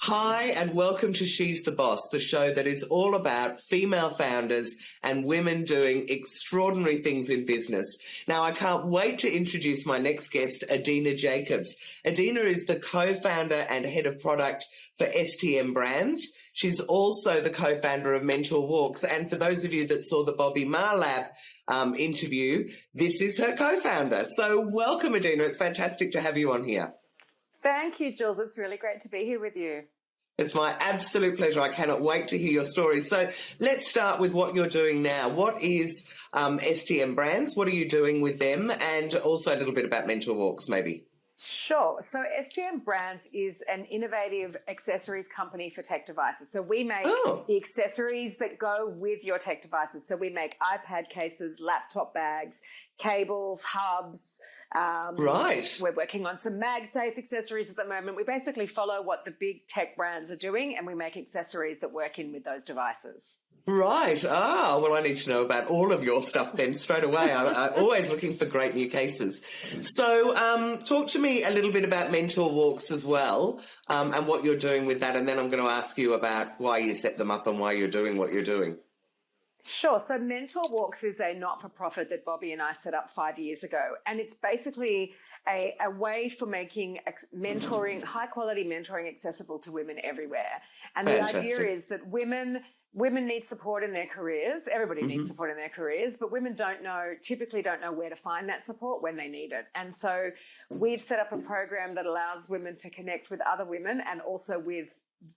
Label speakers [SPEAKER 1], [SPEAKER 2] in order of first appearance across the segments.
[SPEAKER 1] Hi, and welcome to She's the Boss, the show that is all about female founders and women doing extraordinary things in business. Now, I can't wait to introduce my next guest, Adina Jacobs. Adina is the co-founder and head of product for STM Brands. She's also the co-founder of Mentor Walks. And for those of you that saw the Bobbi Mahlab interview, this is her co-founder. So welcome, Adina. It's fantastic to have you on here.
[SPEAKER 2] Thank you, Jules. It's really great to be here with you.
[SPEAKER 1] It's my absolute pleasure. I cannot wait to hear your story. So let's start with what you're doing now. What is STM Brands? What are you doing with them? And also a little bit about Mentor Walks, maybe.
[SPEAKER 2] Sure. So STM Brands is an innovative accessories company for tech devices. So we make the accessories that go with your tech devices. So we make iPad cases, laptop bags, cables, hubs.
[SPEAKER 1] Right.
[SPEAKER 2] We're working on some MagSafe accessories at the moment. We basically follow what the big tech brands are doing, and we make accessories that work in with those devices.
[SPEAKER 1] Right. Well, I need to know about all of your stuff then straight away. I'm always looking for great new cases. So talk to me a little bit about Mentor Walks as well, and what you're doing with that. And then I'm going to ask you about why you set them up and why you're doing what you're doing.
[SPEAKER 2] Sure. So Mentor Walks is a not-for-profit that Bobbi and I set up 5 years ago. And it's basically a way for making mentoring, high-quality mentoring accessible to women everywhere. And
[SPEAKER 1] Fantastic.
[SPEAKER 2] The idea is that women need support in their careers. Everybody needs support in their careers, but women typically don't know where to find that support when they need it. And so we've set up a program that allows women to connect with other women and also with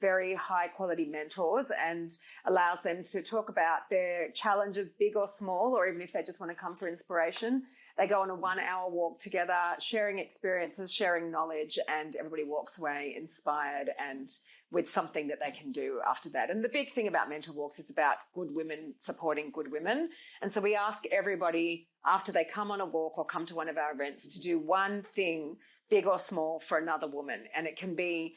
[SPEAKER 2] very high quality mentors, and allows them to talk about their challenges, big or small, or even if they just want to come for inspiration. They go on a 1 hour walk together, sharing experiences, sharing knowledge, and everybody walks away inspired and with something that they can do after that. And the big thing about Mentor Walks is about good women supporting good women. And so we ask everybody after they come on a walk or come to one of our events to do one thing, big or small, for another woman. And it can be,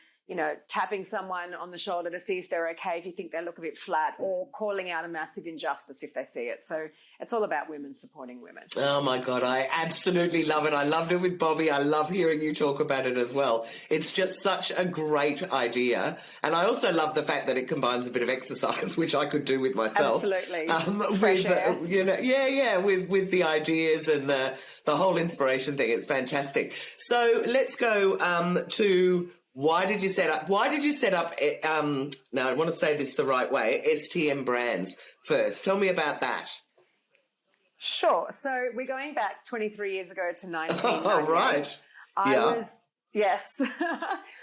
[SPEAKER 2] tapping someone on the shoulder to see if they're okay if you think they look a bit flat, or calling out a massive injustice if they see it. So it's all about women supporting women.
[SPEAKER 1] Oh, my God, I absolutely love it. I loved it with Bobbi. I love hearing you talk about it as well. It's just such a great idea. And I also love the fact that it combines a bit of exercise, which I could do with myself.
[SPEAKER 2] Absolutely.
[SPEAKER 1] With the ideas and the whole inspiration thing. It's fantastic. So let's go to... Why did you set up, now I want to say this the right way, STM Brands first. Tell me about that.
[SPEAKER 2] Sure. So we're going back 23 years ago to 1998.
[SPEAKER 1] Oh, right.
[SPEAKER 2] Yes.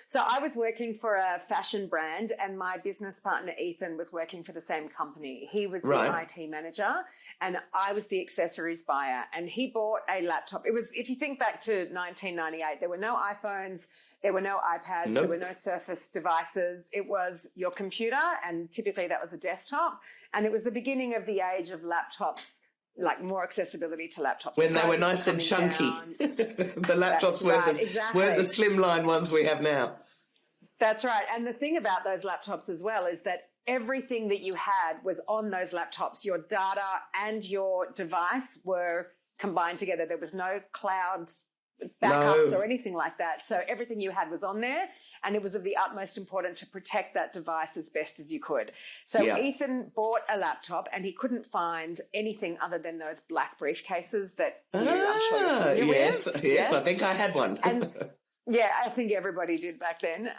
[SPEAKER 2] So I was working for a fashion brand, and my business partner, Ethan, was working for the same company. He was the IT manager and I was the accessories buyer, and he bought a laptop. It was, if you think back to 1998, there were no iPhones, there were no iPads, There were no Surface devices. It was your computer, and typically that was a desktop. And it was the beginning of the age of laptops, like more accessibility to laptops.
[SPEAKER 1] When they were nice and chunky. The laptops weren't the slimline ones we have now.
[SPEAKER 2] That's right. And the thing about those laptops as well is that everything that you had was on those laptops. Your data and your device were combined together. There was no cloud backups or anything like that. So everything you had was on there, and it was of the utmost importance to protect that device as best as you could. So Ethan bought a laptop, and he couldn't find anything other than those black briefcases that I'm sure you're familiar with.
[SPEAKER 1] Yes, I think I had one.
[SPEAKER 2] And yeah, I think everybody did back then.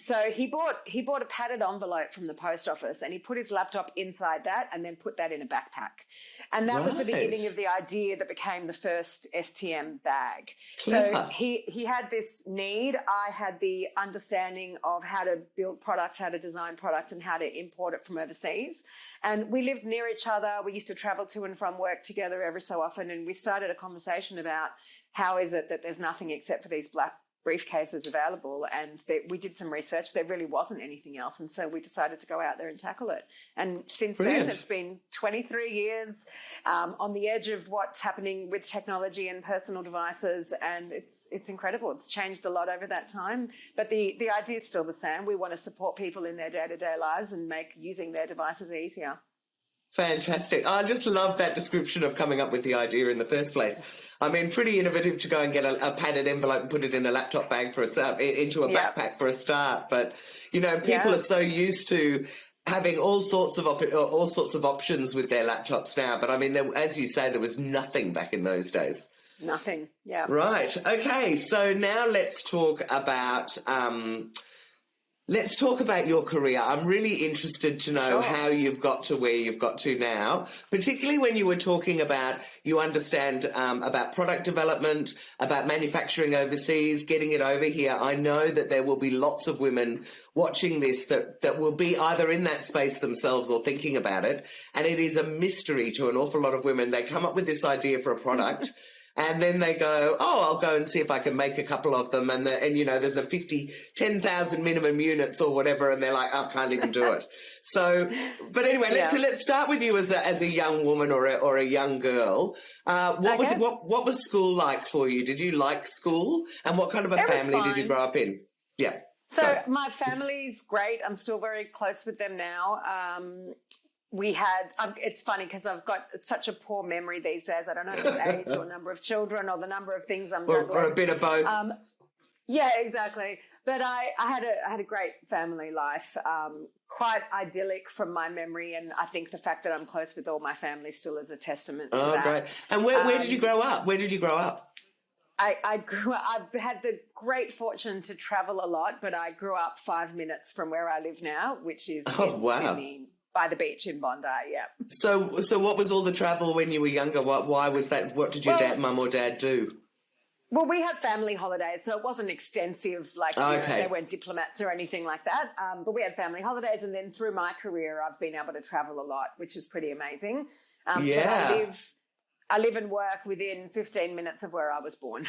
[SPEAKER 2] So he bought a padded envelope from the post office, and he put his laptop inside that and then put that in a backpack. And that was the beginning of the idea that became the first STM bag.
[SPEAKER 1] Clever.
[SPEAKER 2] So he had this need. I had the understanding of how to build product, how to design product, and how to import it from overseas. And we lived near each other. We used to travel to and from work together every so often. And we started a conversation about how is it that there's nothing except for these black briefcases available, and we did some research. There really wasn't anything else, and so we decided to go out there and tackle it. And since then, it's been 23 years on the edge of what's happening with technology and personal devices, and it's incredible. It's changed a lot over that time, but the idea is still the same. We want to support people in their day-to-day lives and make using their devices easier.
[SPEAKER 1] Fantastic. I just love that description of coming up with the idea in the first place. I mean, pretty innovative to go and get a padded envelope and put it in a laptop bag for a start, into a backpack for a start. But, you know, people are so used to having all sorts of options with their laptops now. But, I mean, as you say, there was nothing back in those days.
[SPEAKER 2] Nothing, yeah.
[SPEAKER 1] Right. Okay, so now let's talk about... Let's talk about your career. I'm really interested to know how you've got to where you've got to now, particularly when you were talking about, you understand about product development, about manufacturing overseas, getting it over here. I know that there will be lots of women watching this that will be either in that space themselves or thinking about it. And it is a mystery to an awful lot of women. They come up with this idea for a product. And then they go, I'll go and see if I can make a couple of them. And you know, there's a 10,000 minimum units or whatever. And they're like, I can't even do it. So, but anyway, let's start with you as a young woman or a young girl. What was school like for you? Did you like school? And what kind of a family did you grow up in? Yeah.
[SPEAKER 2] So my family's great. I'm still very close with them now. It's funny because I've got such a poor memory these days. I don't know if it's age or number of children or the number of things I'm juggling.
[SPEAKER 1] Or a bit of both.
[SPEAKER 2] Yeah, exactly. But I had a great family life, quite idyllic from my memory, and I think the fact that I'm close with all my family still is a testament to that. Oh, great.
[SPEAKER 1] And where did you grow up? Where did you grow up?
[SPEAKER 2] I've had the great fortune to travel a lot, but I grew up 5 minutes from where I live now, which is Sydney. By the beach in Bondi, yeah.
[SPEAKER 1] So what was all the travel when you were younger? Why was that? What did your mum or dad do?
[SPEAKER 2] Well, we had family holidays, so it wasn't extensive, like they weren't diplomats or anything like that. But we had family holidays, and then through my career, I've been able to travel a lot, which is pretty amazing. But I live and work within 15 minutes of where I was born.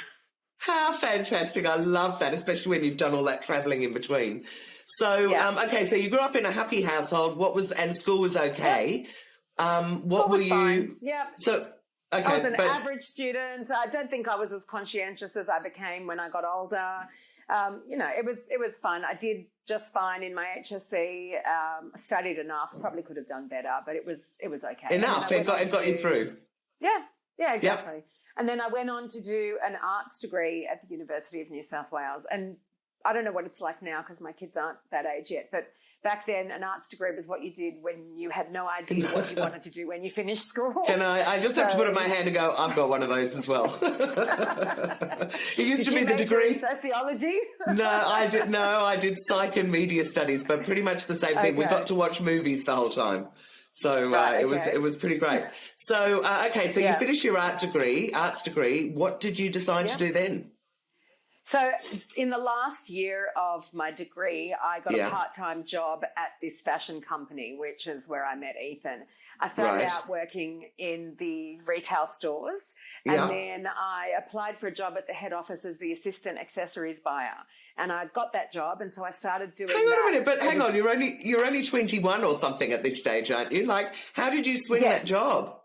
[SPEAKER 1] How fantastic. I love that, especially when you've done all that travelling in between. So, so you grew up in a happy household. And school was okay. What were you...
[SPEAKER 2] Fine. Yeah.
[SPEAKER 1] So, okay.
[SPEAKER 2] I was an average student. I don't think I was as conscientious as I became when I got older. You know, it was fun. I did just fine in my HSC. Studied enough. Probably could have done better, but it was okay.
[SPEAKER 1] Enough. It got you through.
[SPEAKER 2] Yeah, exactly. Yep. And then I went on to do an arts degree at the University of New South Wales. And I don't know what it's like now because my kids aren't that age yet. But back then, an arts degree was what you did when you had no idea what you wanted to do when you finished school.
[SPEAKER 1] I just have to put up my hand and go, I've got one of those as well. It used to be the degree.
[SPEAKER 2] Sociology?
[SPEAKER 1] I did psych and media studies, but pretty much the same thing. We got to watch movies the whole time. So it was pretty great. So, you finished your arts degree. What did you decide to do then?
[SPEAKER 2] So in the last year of my degree, I got a part-time job at this fashion company, which is where I met Ethan. I started out working in the retail stores, and then I applied for a job at the head office as the assistant accessories buyer. And I got that job, and so I started doing
[SPEAKER 1] Hang on a minute, but hang on, you're only 21 or something at this stage, aren't you? Like, how did you swing that job?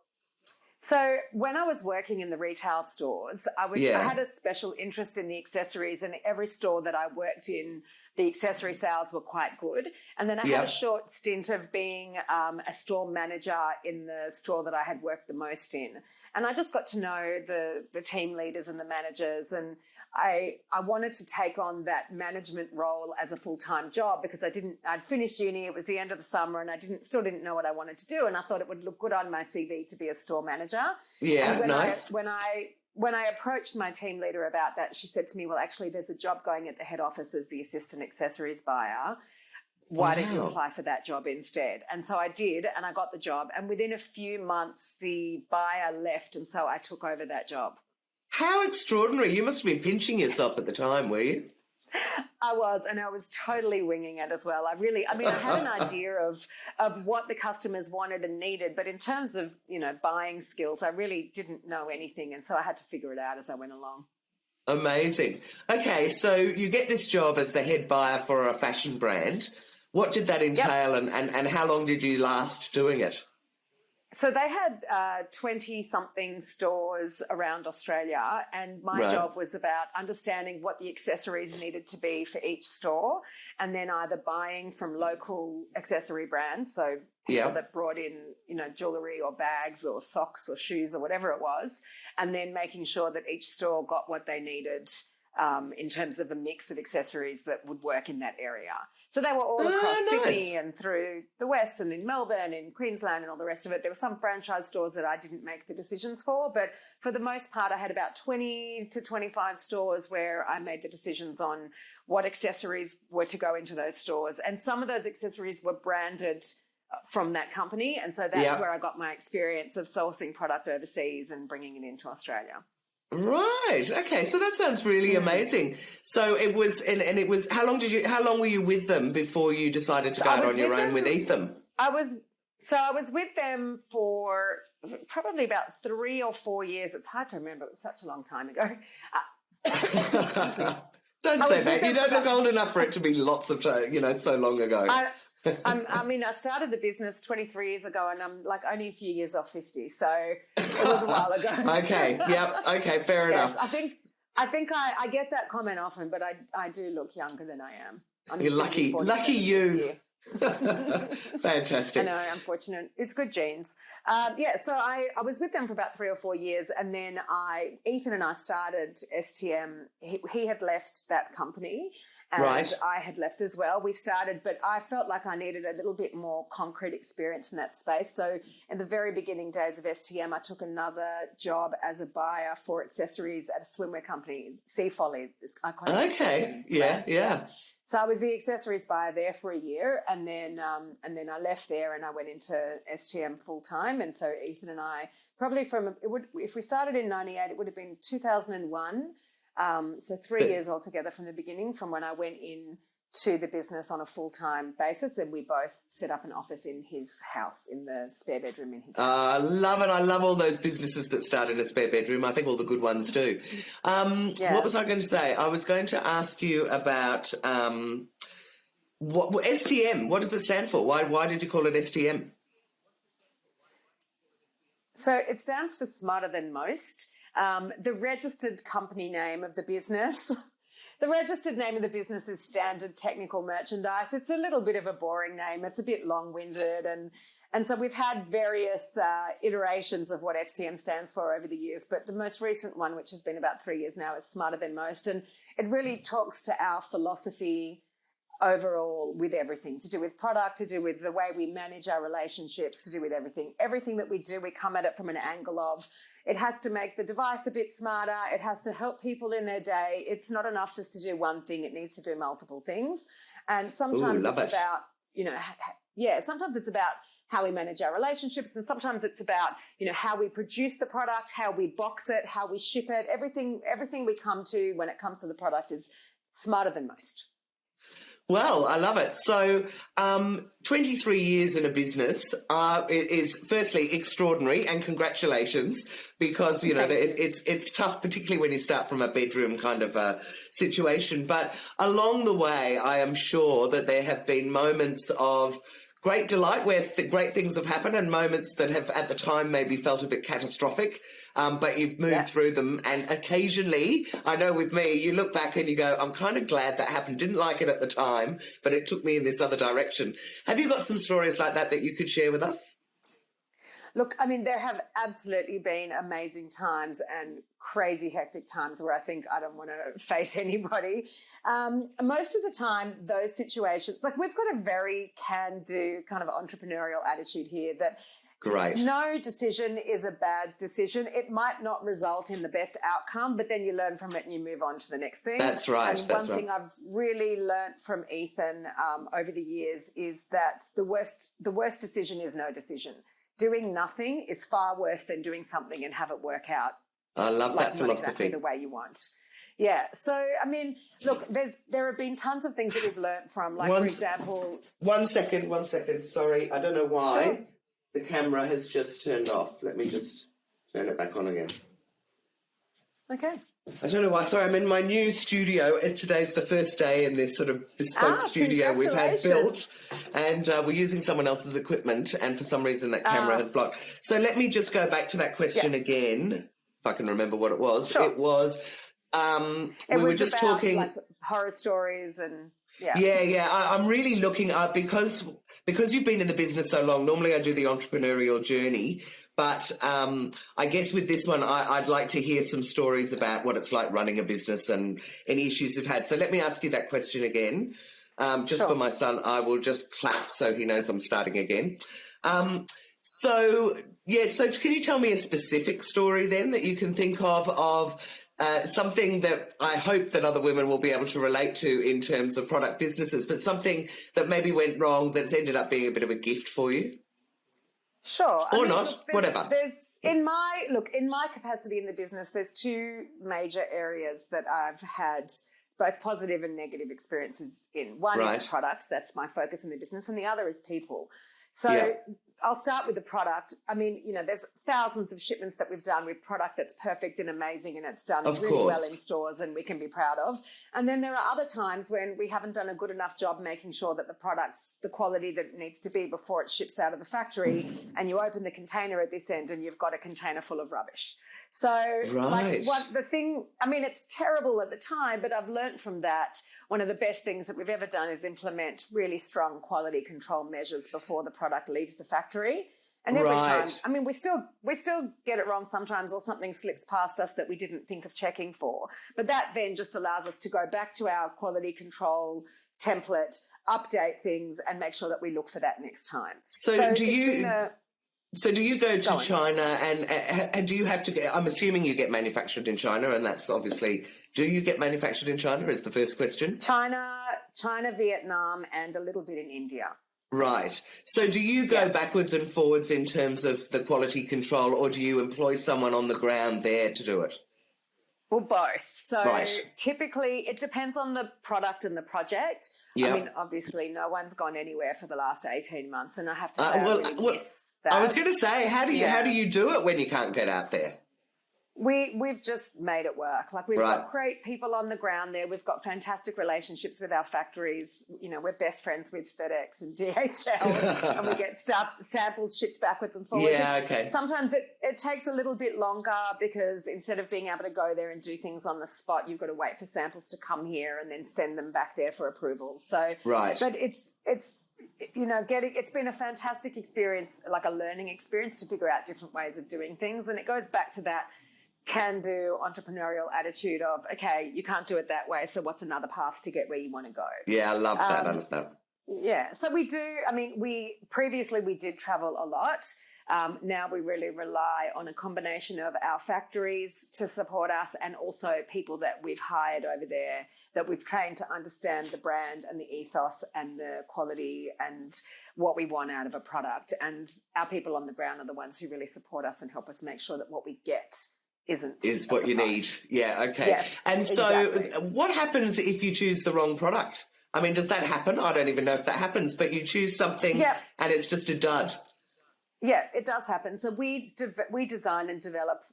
[SPEAKER 2] So when I was working in the retail stores, I had a special interest in the accessories, and every store that I worked in, the accessory sales were quite good. And then I had a short stint of being a store manager in the store that I had worked the most in. And I just got to know the team leaders and the managers, and I wanted to take on that management role as a full-time job because I'd finished uni, it was the end of the summer, and I still didn't know what I wanted to do, and I thought it would look good on my CV to be a store manager.
[SPEAKER 1] Yeah, nice.
[SPEAKER 2] When I approached my team leader about that, she said to me, well, actually, there's a job going at the head office as the assistant accessories buyer. Why don't you apply for that job instead? And so I did, and I got the job. And within a few months, the buyer left, and so I took over that job.
[SPEAKER 1] How extraordinary. You must have been pinching yourself at the time, were you?
[SPEAKER 2] I was, and I was totally winging it as well. I had an idea of what the customers wanted and needed, but in terms of, buying skills, I really didn't know anything, and so I had to figure it out as I went along.
[SPEAKER 1] Amazing. Okay, so you get this job as the head buyer for a fashion brand. What did that entail, and how long did you last doing it?
[SPEAKER 2] So they had 20-something stores around Australia, and my job was about understanding what the accessories needed to be for each store, and then either buying from local accessory brands, so people that brought in, jewellery or bags or socks or shoes or whatever it was, and then making sure that each store got what they needed in terms of a mix of accessories that would work in that area. So they were all across Sydney and through the West and in Melbourne, in Queensland and all the rest of it. There were some franchise stores that I didn't make the decisions for, but for the most part, I had about 20 to 25 stores where I made the decisions on what accessories were to go into those stores. And some of those accessories were branded from that company. And so that's where I got my experience of sourcing product overseas and bringing it into Australia.
[SPEAKER 1] Right. Okay. So that sounds really amazing. So it was, and it was, how long were you with them before you decided to go out on your own with Ethan?
[SPEAKER 2] I was with them for probably about 3 or 4 years. It's hard to remember. It was such a long time ago.
[SPEAKER 1] Don't say that. You don't look old enough for it to be lots of time, so long ago.
[SPEAKER 2] I started the business 23 years ago, and I'm like only a few years off 50, so it was a while ago.
[SPEAKER 1] Okay, yep, okay, fair enough.
[SPEAKER 2] I think I get that comment often, but I do look younger than I am.
[SPEAKER 1] You're lucky you. Fantastic.
[SPEAKER 2] I know, I'm fortunate. It's good genes. So I was with them for about 3 or 4 years, and then Ethan and I started STM. He had left that company, and I had left as well. We started, but I felt like I needed a little bit more concrete experience in that space. So in the very beginning days of STM, I took another job as a buyer for accessories at a swimwear company, Sea Folly.
[SPEAKER 1] Okay, yeah.
[SPEAKER 2] So I was the accessories buyer there for a year, and then I left there and I went into STM full time. And so Ethan and I, probably if we started in '98, it would have been 2001. So 3 years altogether from the beginning, from when I went in to the business on a full-time basis, and we both set up an office in his house, in the spare bedroom in his house.
[SPEAKER 1] I love it. I love all those businesses that start in a spare bedroom. I think all the good ones do. What was I going to say? I was going to ask you about STM. What does it stand for? Why did you call it STM?
[SPEAKER 2] So it stands for Smarter Than Most. The registered company name of the business... The registered name of the business is Standard Technical Merchandise. It's a little bit of a boring name. It's a bit long-winded. And so we've had various iterations of what STM stands for over the years. But the most recent one, which has been about 3 years now, is Smarter Than Most. And it really talks to our philosophy overall with everything, to do with product, to do with the way we manage our relationships, to do with everything. Everything that we do, we come at it from an angle of it has to make the device a bit smarter. It has to help people in their day. It's not enough just to do one thing. It needs to do multiple things. And sometimes it's about, sometimes it's about how we manage our relationships, and sometimes it's about, how we produce the product, how we box it, how we ship it. Everything we come to when it comes to the product is Smarter Than Most.
[SPEAKER 1] Well, I love it. So 23 years in a business is firstly extraordinary, and congratulations, because, it's tough, particularly when you start from a bedroom kind of situation. But along the way, I am sure that there have been moments of great delight where great things have happened, and moments that have at the time maybe felt a bit catastrophic. But you've moved through them, and occasionally, I know with me, you look back and you go, I'm kind of glad that happened. Didn't like it at the time, but it took me in this other direction. Have you got some stories like that you could share with us?
[SPEAKER 2] Look, I mean, there have absolutely been amazing times and crazy hectic times where I think I don't want to face anybody. Most of the time, those situations, like we've got a very can-do kind of entrepreneurial attitude here that
[SPEAKER 1] Great.
[SPEAKER 2] No decision is a bad decision. It might not result in the best outcome, but then you learn from it and you move on to the next thing.
[SPEAKER 1] That's right.
[SPEAKER 2] And one thing I've really learnt from Ethan over the years is that the worst decision is no decision. Doing nothing is far worse than doing something and have it work out.
[SPEAKER 1] I love that philosophy.
[SPEAKER 2] Exactly the way you want. Yeah. So, I mean, look, there have been tons of things that we've learnt from, like, for example... One
[SPEAKER 1] second. Sorry, I don't know why. Sure. The camera has just turned off. Let me just turn it back on again.
[SPEAKER 2] Okay.
[SPEAKER 1] I don't know why. Sorry, I'm in my new studio. Today's the first day in this sort of bespoke studio we've had built, and we're using someone else's equipment, and for some reason that camera has blocked. So let me just go back to that question again, if I can remember what it was.
[SPEAKER 2] Sure.
[SPEAKER 1] It was, we were just talking...
[SPEAKER 2] like horror stories and...
[SPEAKER 1] Yeah. I'm really looking at, because you've been in the business so long, normally I do the entrepreneurial journey, but I guess with this one, I'd like to hear some stories about what it's like running a business and any issues you've had. So let me ask you that question again. Just for my son, I will just clap so he knows I'm starting again. So can you tell me a specific story then that you can think of something that I hope that other women will be able to relate to in terms of product businesses, but something that maybe went wrong that's ended up being a bit of a gift for you?
[SPEAKER 2] Sure.
[SPEAKER 1] Or not, whatever.
[SPEAKER 2] In my capacity in the business, there's two major areas that I've had both positive and negative experiences in. One is product, that's my focus in the business, and the other is people. So I'll start with the product. I mean, there's thousands of shipments that we've done with product that's perfect and amazing and it's done really well in stores and we can be proud of. And then there are other times when we haven't done a good enough job making sure that the product's the quality that it needs to be before it ships out of the factory, and you open the container at this end and you've got a container full of rubbish. So it's terrible at the time, but I've learned from that. One of the best things that we've ever done is implement really strong quality control measures before the product leaves the factory. And every time, we still get it wrong sometimes, or something slips past us that we didn't think of checking for. But that then just allows us to go back to our quality control template, update things, and make sure that we look for that next time.
[SPEAKER 1] So do you go to China and do you have to get, I'm assuming you get manufactured in China, and that's obviously, do you get manufactured in China is the first question?
[SPEAKER 2] China, Vietnam, and a little bit in India.
[SPEAKER 1] Right. So do you go backwards and forwards in terms of the quality control, or do you employ someone on the ground there to do it?
[SPEAKER 2] Well, both. So typically it depends on the product and the project. Yep. I mean, obviously no one's gone anywhere for the last 18 months, and I have to say I really miss that.
[SPEAKER 1] I was going to say, how do you do it when you can't get out there?
[SPEAKER 2] We've just made it work. Like, we've got great people on the ground there. We've got fantastic relationships with our factories. We're best friends with FedEx and DHL, and we get samples shipped backwards and forwards.
[SPEAKER 1] Yeah, okay.
[SPEAKER 2] Sometimes it takes a little bit longer because instead of being able to go there and do things on the spot, you've got to wait for samples to come here and then send them back there for approvals. So, but it's been a fantastic experience, like a learning experience, to figure out different ways of doing things. And it goes back to that can-do entrepreneurial attitude of, okay, you can't do it that way, so what's another path to get where you want to go?
[SPEAKER 1] Yeah, I love that. I love that.
[SPEAKER 2] Yeah, so we do, we did travel a lot. Now we really rely on a combination of our factories to support us, and also people that we've hired over there that we've trained to understand the brand and the ethos and the quality and what we want out of a product. And our people on the ground are the ones who really support us and help us make sure that what we get is what you need. Yeah, okay. Yes, and so what happens if you choose the wrong product? I mean, does that happen? I don't even know if that happens, but you choose something and it's just a dud. Yeah, it does happen. So we design and develop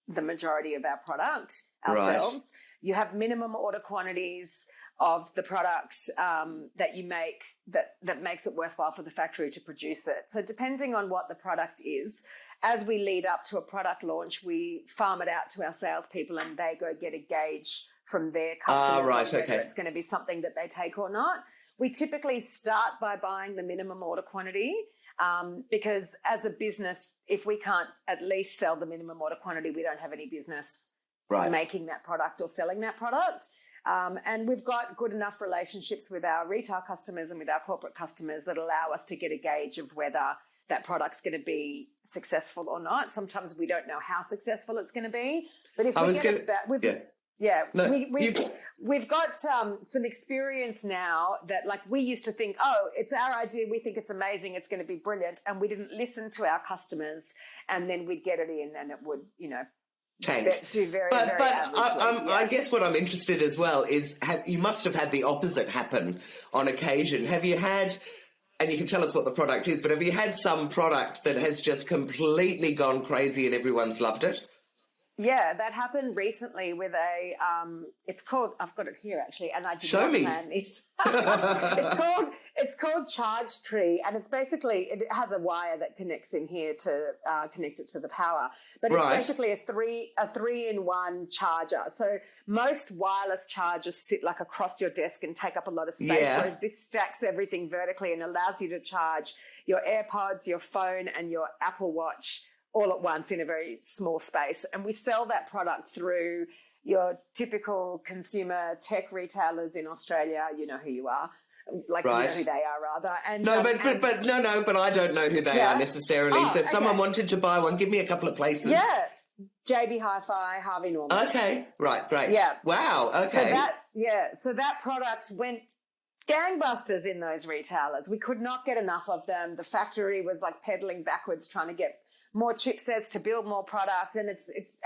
[SPEAKER 2] the majority of our product ourselves. Right. You have minimum order quantities of the product that you make that makes it worthwhile for the factory to produce it. So depending on what the product is, as we lead up to a product launch, we farm it out to our salespeople, and they go get a gauge from their customers whether it's going to be something that they take or not. We typically start by buying the minimum order quantity because as a business, if we can't at least sell the minimum order quantity, we don't have any business making that product or selling that product. And we've got good enough relationships with our retail customers and with our corporate customers that allow us to get a gauge of whether that product's going to be successful or not. Sometimes we don't know how successful it's going to be, but if we've got some experience now that, like, we used to think, oh, it's our idea, we think it's amazing, it's going to be brilliant, and we didn't listen to our customers, and then we'd get it in and it would,
[SPEAKER 1] tank.
[SPEAKER 2] Do very
[SPEAKER 1] I guess what I'm interested as well is you must have had the opposite happen on occasion. Have you had, and you can tell us what the product is, but have you had some product that has just completely gone crazy and everyone's loved it?
[SPEAKER 2] Yeah, that happened recently with a, it's called, I've got it here actually, and I did
[SPEAKER 1] Show
[SPEAKER 2] not
[SPEAKER 1] me.
[SPEAKER 2] plan this. It's called Charge Tree, and it's basically, it has a wire that connects in here to connect it to the power. But it's
[SPEAKER 1] Right.
[SPEAKER 2] basically a three-in-one charger. So most wireless chargers sit like across your desk and take up a lot of space,
[SPEAKER 1] Yeah.
[SPEAKER 2] whereas this stacks everything vertically and allows you to charge your AirPods, your phone, and your Apple Watch all at once in a very small space. And we sell that product through your typical consumer tech retailers in Australia. You know who you are. Like,
[SPEAKER 1] Right.
[SPEAKER 2] you know who they are, rather. And
[SPEAKER 1] No, but I don't know who they
[SPEAKER 2] Yeah.
[SPEAKER 1] are necessarily.
[SPEAKER 2] Oh,
[SPEAKER 1] So if someone
[SPEAKER 2] okay.
[SPEAKER 1] wanted to buy one, give me a couple of places.
[SPEAKER 2] yeah, JB Hi-Fi, Harvey Norman.
[SPEAKER 1] Okay. Right. Great.
[SPEAKER 2] Yeah.
[SPEAKER 1] Wow. Okay.
[SPEAKER 2] So that product went gangbusters in those retailers. We could not get enough of them. The factory was like pedaling backwards, trying to get more chipsets to build more product, and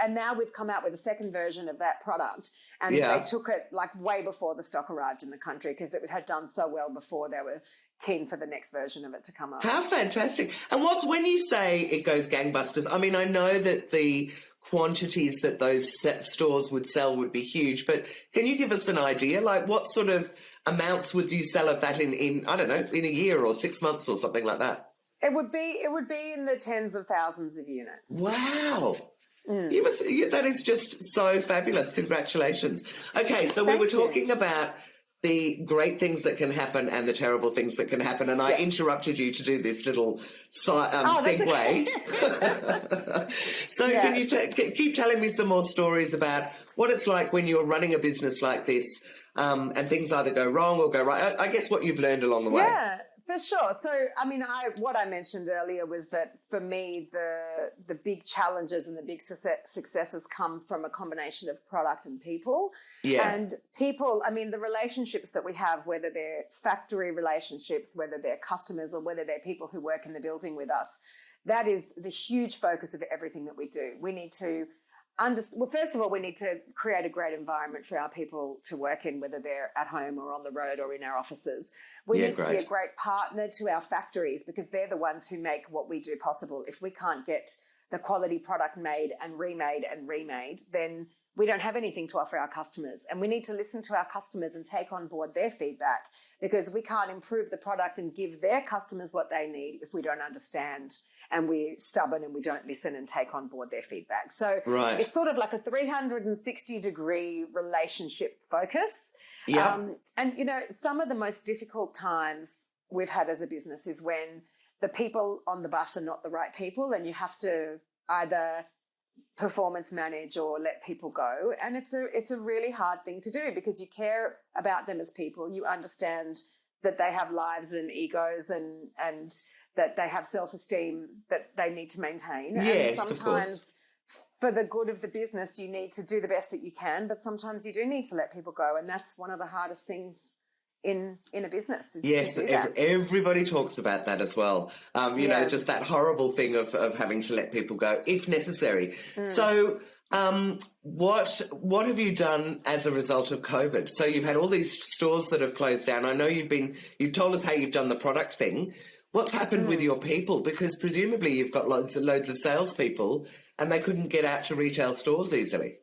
[SPEAKER 2] and now we've come out with a second version of that product, and
[SPEAKER 1] Yeah.
[SPEAKER 2] they took it like way before the stock arrived in the country because it had done so well before. They were keen for the next version of it to come up.
[SPEAKER 1] How fantastic. And when you say it goes gangbusters, I mean, I know that the quantities that those stores would sell would be huge, but can you give us an idea? Like, what sort of amounts would you sell of that in I don't know, in a year or 6 months or something like that?
[SPEAKER 2] It would be in the tens of thousands of units.
[SPEAKER 1] Wow. That is just so fabulous. Congratulations. Okay, so we were talking about the great things that can happen and the terrible things that can happen, and I interrupted you to do this little segue.
[SPEAKER 2] Okay.
[SPEAKER 1] So can you keep telling me some more stories about what it's like when you're running a business like this, and things either go wrong or go right? I guess what you've learned along the way.
[SPEAKER 2] Yeah. For sure. So, I mean, what I mentioned earlier was that for me, the big challenges and the big successes come from a combination of product and people.
[SPEAKER 1] Yeah.
[SPEAKER 2] And people, I mean, the relationships that we have, whether they're factory relationships, whether they're customers, or whether they're people who work in the building with us, that is the huge focus of everything that we do. We need to first of all, we need to create a great environment for our people to work in, whether they're at home or on the road or in our offices. We need to be a great partner to our factories because they're the ones who make what we do possible. If we can't get the quality product made and remade, then we don't have anything to offer our customers. And we need to listen to our customers and take on board their feedback because we can't improve the product and give their customers what they need if we don't understand and we're stubborn and we don't listen and take on board their feedback. So it's sort of like a 360-degree relationship focus.
[SPEAKER 1] Yeah.
[SPEAKER 2] And, you know, some of the most difficult times we've had as a business is when the people on the bus are not the right people and you have to either performance manage or let people go. And it's a really hard thing to do because you care about them as people. You understand that they have lives and egos and that they have self-esteem that they need to maintain.
[SPEAKER 1] Yes,
[SPEAKER 2] and
[SPEAKER 1] of course.
[SPEAKER 2] For the good of the business, you need to do the best that you can, but sometimes you do need to let people go. And that's one of the hardest things in a business.
[SPEAKER 1] Yes, everybody talks about that as well. You know, just that horrible thing of having to let people go if necessary. So what have you done as a result of COVID? So you've had all these stores that have closed down. I know you've told us how you've done the product thing. What's happened with your people? Because presumably you've got loads of salespeople and they couldn't get out to retail stores easily.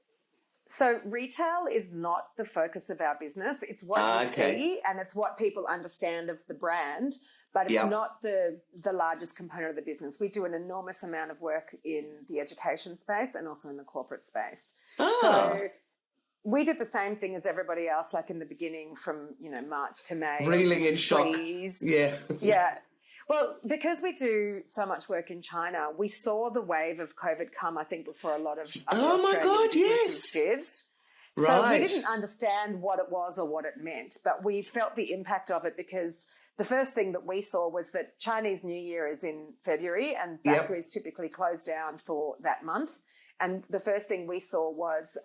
[SPEAKER 2] So retail is not the focus of our business. It's what you see and it's what people understand of the brand, but it's not the largest component of the business. We do an enormous amount of work in the education space and also in the corporate space. So we did the same thing as everybody else, like in the beginning from, March to May.
[SPEAKER 1] Reeling in shock.
[SPEAKER 2] Yeah. Well, because we do so much work in China, we saw the wave of COVID come, I think, before a lot of Australian businesses did. Right. So we didn't understand what it was or what it meant, but we felt the impact of it because the first thing that we saw was that Chinese New Year is in February and factories typically close down for that month. And the first thing we saw was,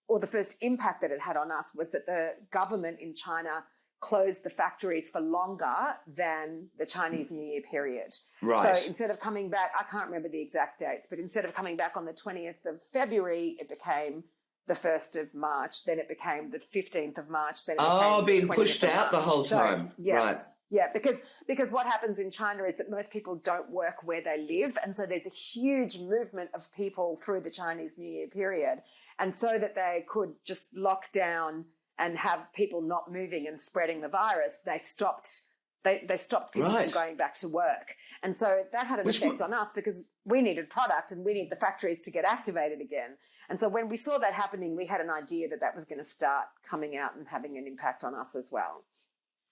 [SPEAKER 2] or the first impact that it had on us was that the government in China closed the factories for longer than the Chinese New Year period.
[SPEAKER 1] Right.
[SPEAKER 2] So instead of coming back, I can't remember the exact dates, but instead of coming back on the 20th of February, it became the 1st of March, then it became the 15th of March, then it became
[SPEAKER 1] being
[SPEAKER 2] the 20th
[SPEAKER 1] pushed
[SPEAKER 2] of
[SPEAKER 1] out the
[SPEAKER 2] March.
[SPEAKER 1] whole time.
[SPEAKER 2] So,
[SPEAKER 1] right.
[SPEAKER 2] Yeah, because what happens in China is that most people don't work where they live, and so there's a huge movement of people through the Chinese New Year period, and so that they could just lock down and have people not moving and spreading the virus, they stopped people from going back to work, and so that had an effect on us because we needed product and we need the factories to get activated again. And so when we saw that happening, we had an idea that that was going to start coming out and having an impact on us as well.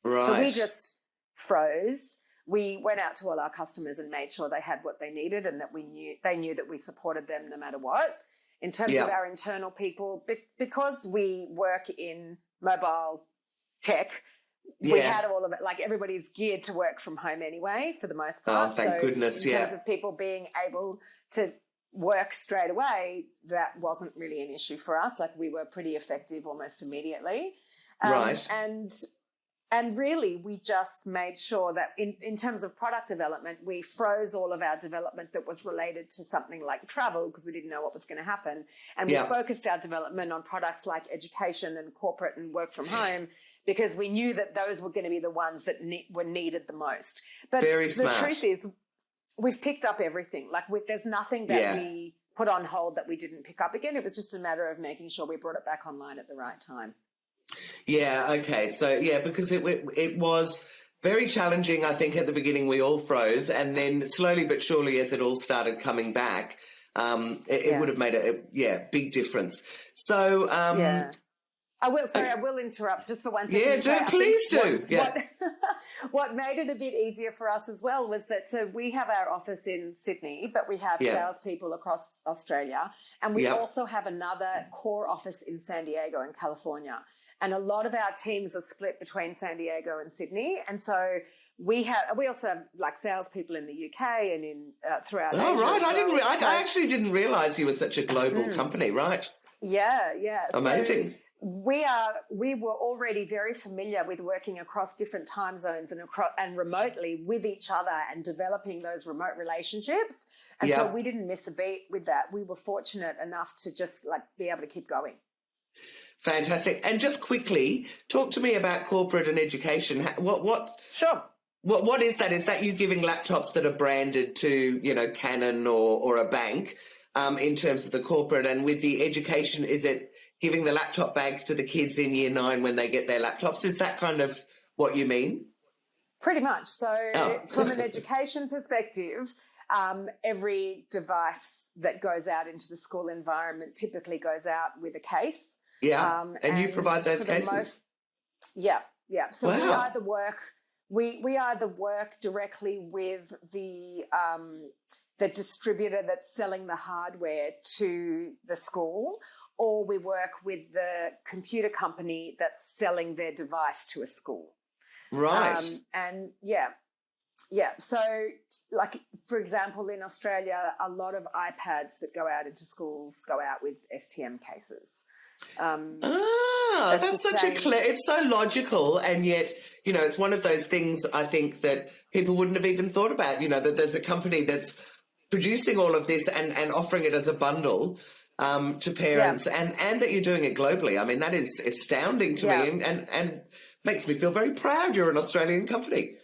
[SPEAKER 1] Right.
[SPEAKER 2] So we just froze. We went out to all our customers and made sure they had what they needed and that they knew that we supported them no matter what. In terms of our internal people, because we work in mobile tech, we had all of it. Like, everybody's geared to work from home anyway, for the most part.
[SPEAKER 1] Oh, thank goodness,
[SPEAKER 2] in terms of people being able to work straight away, that wasn't really an issue for us. Like, we were pretty effective almost immediately.
[SPEAKER 1] Right.
[SPEAKER 2] And really, we just made sure that in terms of product development, we froze all of our development that was related to something like travel because we didn't know what was going to happen. And we focused our development on products like education and corporate and work from home because we knew that those were going to be the ones that were needed the most. But the truth is, we've picked up everything. Like, there's nothing that we put on hold that we didn't pick up again. It was just a matter of making sure we brought it back online at the right time.
[SPEAKER 1] Yeah, okay. So, because it was very challenging, I think, at the beginning. We all froze, and then slowly but surely as it all started coming back, it would have made a big difference. So, I
[SPEAKER 2] will interrupt just for 1 second.
[SPEAKER 1] Yeah, please do.
[SPEAKER 2] What made it a bit easier for us as well was that, so we have our office in Sydney, but we have salespeople across Australia, and we also have another core office in San Diego in California. And a lot of our teams are split between San Diego and Sydney. And so we also have like salespeople in the UK and in throughout Asia.
[SPEAKER 1] Oh, right. I actually didn't realise you were such a global company, right?
[SPEAKER 2] Yeah.
[SPEAKER 1] Amazing.
[SPEAKER 2] So we were already very familiar with working across different time zones and remotely with each other and developing those remote relationships. And so we didn't miss a beat with that. We were fortunate enough to just like be able to keep going.
[SPEAKER 1] Fantastic. And just quickly, talk to me about corporate and education.
[SPEAKER 2] Sure.
[SPEAKER 1] What is that? Is that you giving laptops that are branded to, Canon or a bank in terms of the corporate? And with the education, is it giving the laptop bags to the kids in Year 9 when they get their laptops? Is that kind of what you mean?
[SPEAKER 2] Pretty much. So from an education perspective, every device that goes out into the school environment typically goes out with a case.
[SPEAKER 1] Yeah, and you provide those cases?
[SPEAKER 2] Yeah. So we either work directly with the distributor that's selling the hardware to the school, or we work with the computer company that's selling their device to a school.
[SPEAKER 1] Right.
[SPEAKER 2] So, like, for example, in Australia, a lot of iPads that go out into schools go out with STM cases.
[SPEAKER 1] That's such it's so logical, and yet, it's one of those things I think that people wouldn't have even thought about, that there's a company that's producing all of this and offering it as a bundle to parents and that you're doing it globally. I mean, that is astounding to me and makes me feel very proud you're an Australian company.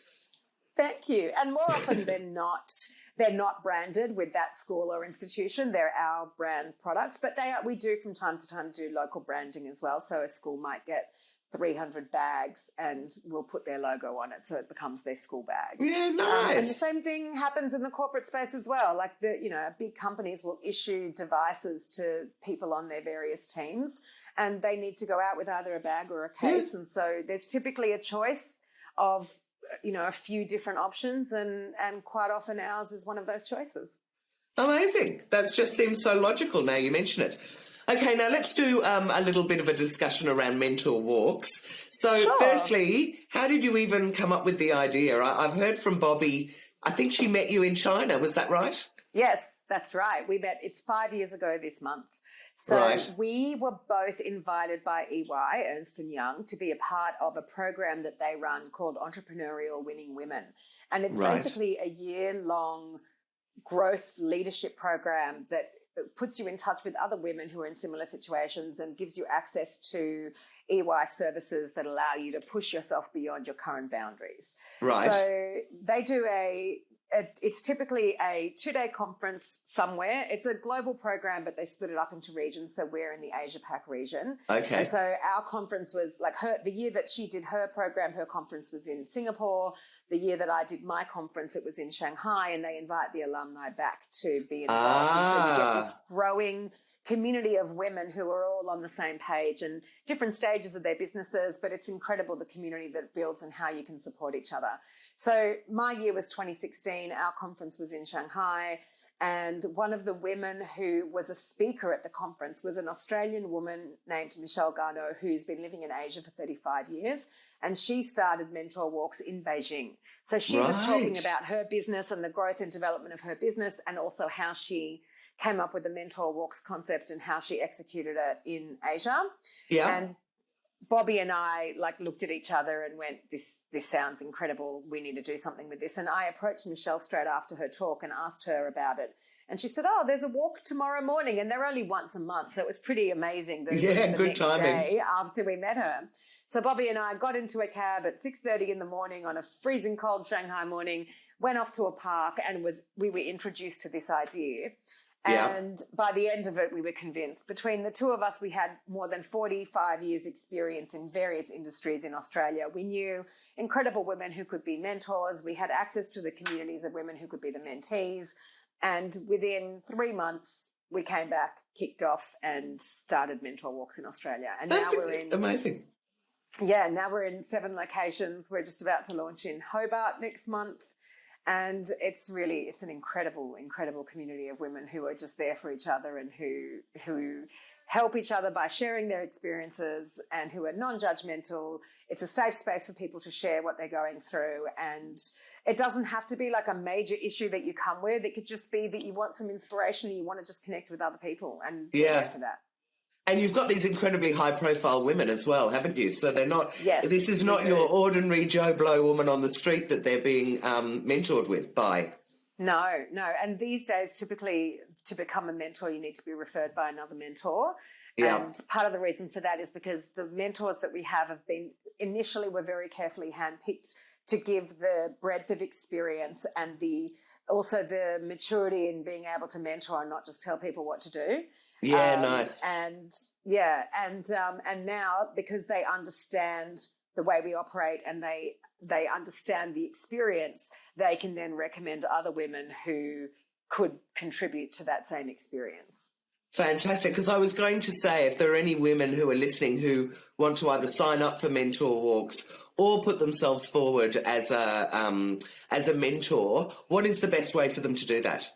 [SPEAKER 2] Thank you. And more often than not, they're not branded with that school or institution. They're our brand products, but we do from time to time do local branding as well. So a school might get 300 bags and we'll put their logo on it so it becomes their school bag.
[SPEAKER 1] Yeah, nice.
[SPEAKER 2] And the same thing happens in the corporate space as well. Like big companies will issue devices to people on their various teams and they need to go out with either a bag or a case. And so there's typically a choice of a few different options and quite often ours is one of those choices.
[SPEAKER 1] Amazing. That just seems so logical now you mention it. Okay, now let's do a little bit of a discussion around mentor walks. So firstly, how did you even come up with the idea? I've heard from Bobbi, I think she met you in China, was that right?
[SPEAKER 2] Yes, that's right. We met, it's 5 years ago this month. So we were both invited by EY, Ernst & Young, to be a part of a program that they run called Entrepreneurial Winning Women. And it's basically a year-long growth leadership program that puts you in touch with other women who are in similar situations and gives you access to EY services that allow you to push yourself beyond your current boundaries.
[SPEAKER 1] Right.
[SPEAKER 2] So they do it's typically a 2-day conference somewhere. It's a global program, but they split it up into regions. So we're in the Asia Pac region.
[SPEAKER 1] Okay.
[SPEAKER 2] And so our conference was like the year that she did her program, her conference was in Singapore. The year that I did my conference, it was in Shanghai, and they invite the alumni back to be involved. And so you get this growing community of women who are all on the same page and different stages of their businesses, but it's incredible the community that it builds and how you can support each other. So my year was 2016. Our conference was in Shanghai, and one of the women who was a speaker at the conference was an Australian woman named Michelle Garneau, who's been living in Asia for 35 years, and she started Mentor Walks in Beijing. So she was talking about her business and the growth and development of her business, and also how she came up with the Mentor Walks concept and how she executed it in Asia. Yeah. And Bobbi and I looked at each other and went, this sounds incredible. We need to do something with this. And I approached Michelle straight after her talk and asked her about it. And she said, there's a walk tomorrow morning. And they're only once a month. So it was pretty amazing.
[SPEAKER 1] Good timing.
[SPEAKER 2] Day after we met her. So Bobbi and I got into a cab at 6:30 in the morning on a freezing cold Shanghai morning, went off to a park, and we were introduced to this idea. And by the end of it, we were convinced. Between the two of us, we had more than 45 years experience in various industries in Australia. We knew incredible women who could be mentors. We had access to the communities of women who could be the mentees. And within 3 months, we came back, kicked off, and started Mentor Walks in Australia. And
[SPEAKER 1] That's
[SPEAKER 2] now we're in
[SPEAKER 1] amazing.
[SPEAKER 2] Yeah, now we're in 7 locations. We're just about to launch in Hobart next month. And it's an incredible, incredible community of women who are just there for each other and who help each other by sharing their experiences and who are non-judgmental. It's a safe space for people to share what they're going through. And it doesn't have to be like a major issue that you come with. It could just be that you want some inspiration and you want to just connect with other people, and we're there for that.
[SPEAKER 1] And you've got these incredibly high-profile women as well, haven't you? So they're not. Yes, this is not your ordinary Joe Blow woman on the street that they're being mentored with by.
[SPEAKER 2] No. And these days, typically, to become a mentor, you need to be referred by another mentor. Yeah. And part of the reason for that is because the mentors that we have been initially were very carefully handpicked to give the breadth of experience and also the maturity in being able to mentor and not just tell people what to do.
[SPEAKER 1] Yeah, nice.
[SPEAKER 2] And now, because they understand the way we operate and they understand the experience, they can then recommend other women who could contribute to that same experience.
[SPEAKER 1] Fantastic, because I was going to say, if there are any women who are listening who want to either sign up for Mentor Walks or put themselves forward as a mentor, what is the best way for them to do that?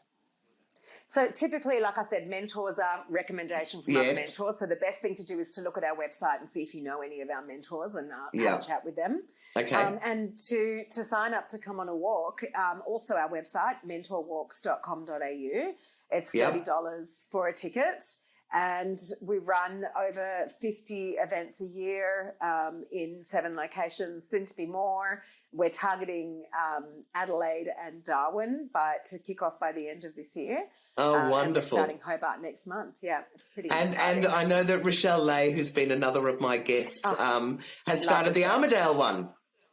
[SPEAKER 2] So typically, like I said, mentors are recommendations from other mentors. So the best thing to do is to look at our website and see if you know any of our mentors and have a chat with them. Okay. And to sign up to come on a walk, also our website, mentorwalks.com.au. It's $30 for a ticket. And we run over 50 events a year in 7 locations, soon to be more. We're targeting Adelaide and Darwin to kick off by the end of this year.
[SPEAKER 1] Oh, wonderful.
[SPEAKER 2] And we're starting Hobart next month. Yeah, it's pretty
[SPEAKER 1] exciting. And I know that Rochelle Lay, who's been another of my guests, has started the Armidale one.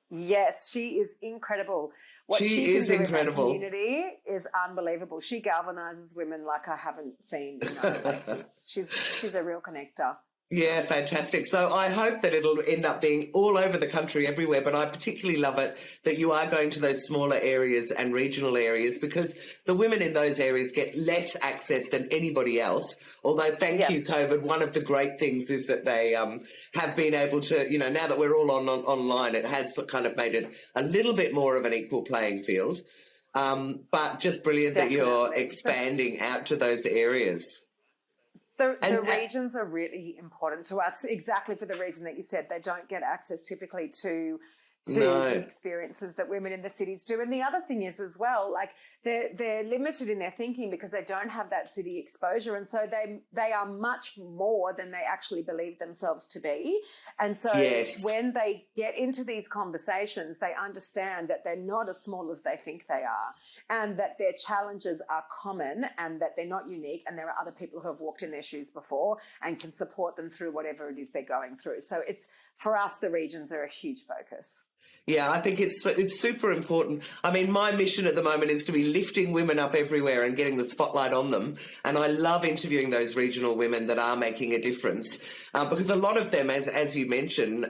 [SPEAKER 2] Yes, she is incredible. What
[SPEAKER 1] she is incredible.
[SPEAKER 2] In that community is unbelievable. She galvanizes women like I haven't seen in other places. She's a real connector.
[SPEAKER 1] Yeah, fantastic. So I hope that it'll end up being all over the country, everywhere, but I particularly love it that you are going to those smaller areas and regional areas, because the women in those areas get less access than anybody else. Although, thank you, COVID, one of the great things is that they have been able to, now that we're all online, it has kind of made it a little bit more of an equal playing field. But just brilliant that you're expanding out to those areas.
[SPEAKER 2] The regions are really important to us, exactly for the reason that you said. They don't get access typically to to
[SPEAKER 1] No.
[SPEAKER 2] the experiences that women in the cities do. And the other thing is as well, like they're limited in their thinking because they don't have that city exposure. And so they are much more than they actually believe themselves to be. And so
[SPEAKER 1] Yes.
[SPEAKER 2] when they get into these conversations, they understand that they're not as small as they think they are, and that their challenges are common, and that they're not unique, and there are other people who have walked in their shoes before and can support them through whatever it is they're going through. So it's, for us, the regions are a huge focus.
[SPEAKER 1] Yeah, I think it's super important. I mean, my mission at the moment is to be lifting women up everywhere and getting the spotlight on them. And I love interviewing those regional women that are making a difference, because a lot of them, as you mentioned,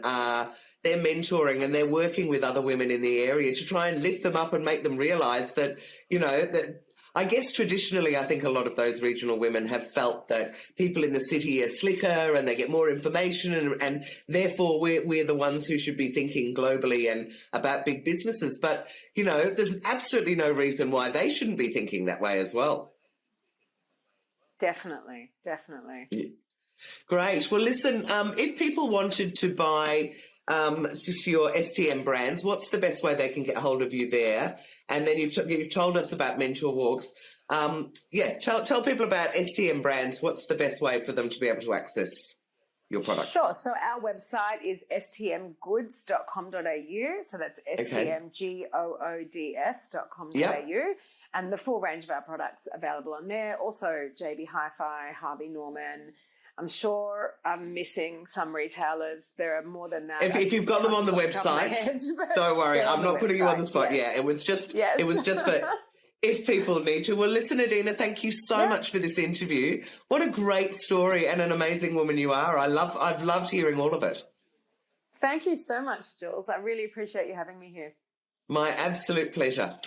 [SPEAKER 1] they're mentoring and they're working with other women in the area to try and lift them up and make them realise that, you know, that I guess traditionally I think a lot of those regional women have felt that people in the city are slicker and they get more information, and therefore we're the ones who should be thinking globally and about big businesses. But, you know, there's absolutely no reason why they shouldn't be thinking that way as well.
[SPEAKER 2] Definitely.
[SPEAKER 1] Yeah. Great. Well, listen, if people wanted to buy just your STM brands, what's the best way they can get hold of you there? And then you've told us about mentor walks. Tell people about STM brands. What's the best way for them to be able to access your products?
[SPEAKER 2] Sure. So our website is stmgoods.com.au. So that's stmgoods.com.au.
[SPEAKER 1] Yep.
[SPEAKER 2] And the full range of our products available on there. Also JB Hi-Fi, Harvey Norman. I'm sure I'm missing some retailers. There are more than that.
[SPEAKER 1] If you've got them on the website, don't worry. I'm not putting you on the spot.
[SPEAKER 2] Yes.
[SPEAKER 1] Yeah, it was just for if people need to. Well, listen, Adina, thank you so much for this interview. What a great story and an amazing woman you are. I've loved hearing all of it.
[SPEAKER 2] Thank you so much, Jules. I really appreciate you having me here.
[SPEAKER 1] My absolute pleasure.